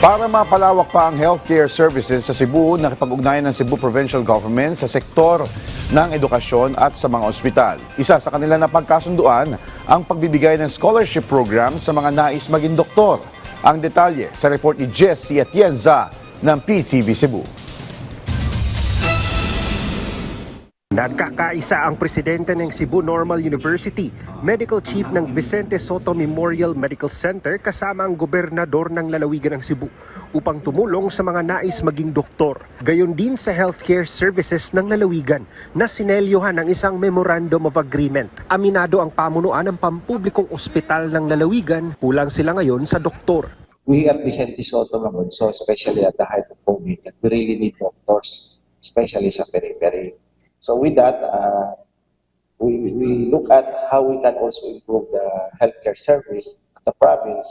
Para mapalawak pa ang healthcare services sa Cebu, nakipag-ugnayan ng Cebu Provincial Government sa sektor ng edukasyon at sa mga ospital. Isa sa kanila na pagkasunduan ang pagbibigay ng scholarship program sa mga nais maging doktor. Ang detalye sa report ni Jessie Atienza ng PTV Cebu. Nagkakaisa ang presidente ng Cebu Normal University, Medical Chief ng Vicente Soto Memorial Medical Center kasama ang gobernador ng lalawigan ng Cebu upang tumulong sa mga nais maging doktor. Gayon din sa healthcare services ng lalawigan na sinelyohan ng isang Memorandum of Agreement. Aminado ang pamunuan ng pampublikong ospital ng lalawigan, kulang sila ngayon sa doktor. We at Vicente Soto so especially at the height of COVID, we really need doctors, especially sa periphery. So with that, we look at how we can also improve the healthcare service at the province,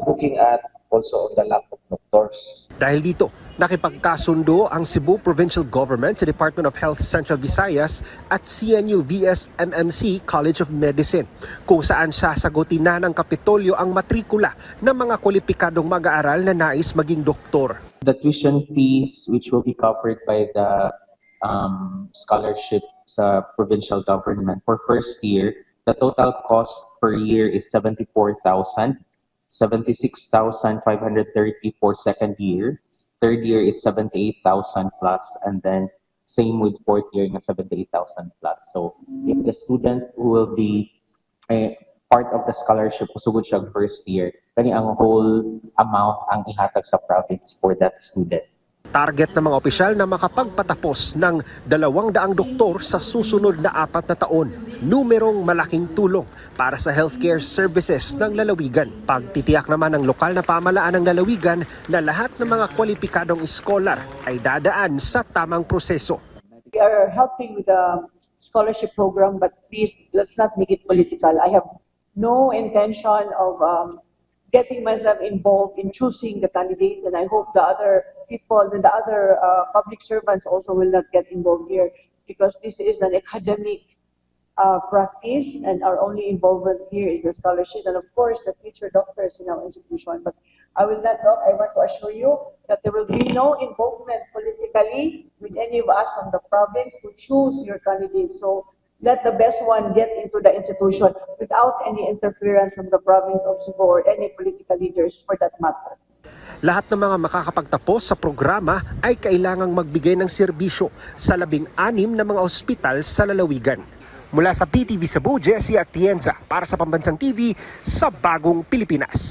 looking at also the lack of doctors. Dahil dito, nakipagkasundo ang Cebu Provincial Government sa Department of Health Central Visayas at CNU VSMMC College of Medicine, kung saan sasagutin na ng Kapitolyo ang matrikula ng mga kwalipikadong mag-aaral na nais maging doktor. The tuition fees which will be covered by the scholarship sa provincial government for first year, the total cost per year is 74,000, 76,530 for second year, third year it's 78,000 plus, and then same with fourth year na 78,000 plus. So if the student will be part of the scholarship, usugod siya first year, kani ang whole amount ang ihatag sa province for that student. Target ng mga opisyal na makapagpatapos ng 200 doktor sa susunod na 4 na taon. Numerong malaking tulong para sa healthcare services ng lalawigan. Pagtitiyak naman ng lokal na pamahalaan ng lalawigan na lahat ng mga kwalipikadong scholar ay dadaan sa tamang proseso. We are helping with the scholarship program, but please, let's not make it political. I have no intention of getting myself involved in choosing the candidates, and I hope the other people and the other public servants also will not get involved here, because this is an academic practice, and our only involvement here is the scholarship and of course the future doctors in our institution. But I will not talk. I want to assure you that there will be no involvement politically with any of us from the province to choose your candidates. So let the best one get into the institution without any interference from the province of Cebu or any political leaders for that matter. Lahat ng mga makakapagtapos sa programa ay kailangang magbigay ng serbisyo sa 16 na mga ospital sa lalawigan. Mula sa PTV Cebu, Jessie Atienza para sa Pambansang TV sa Bagong Pilipinas.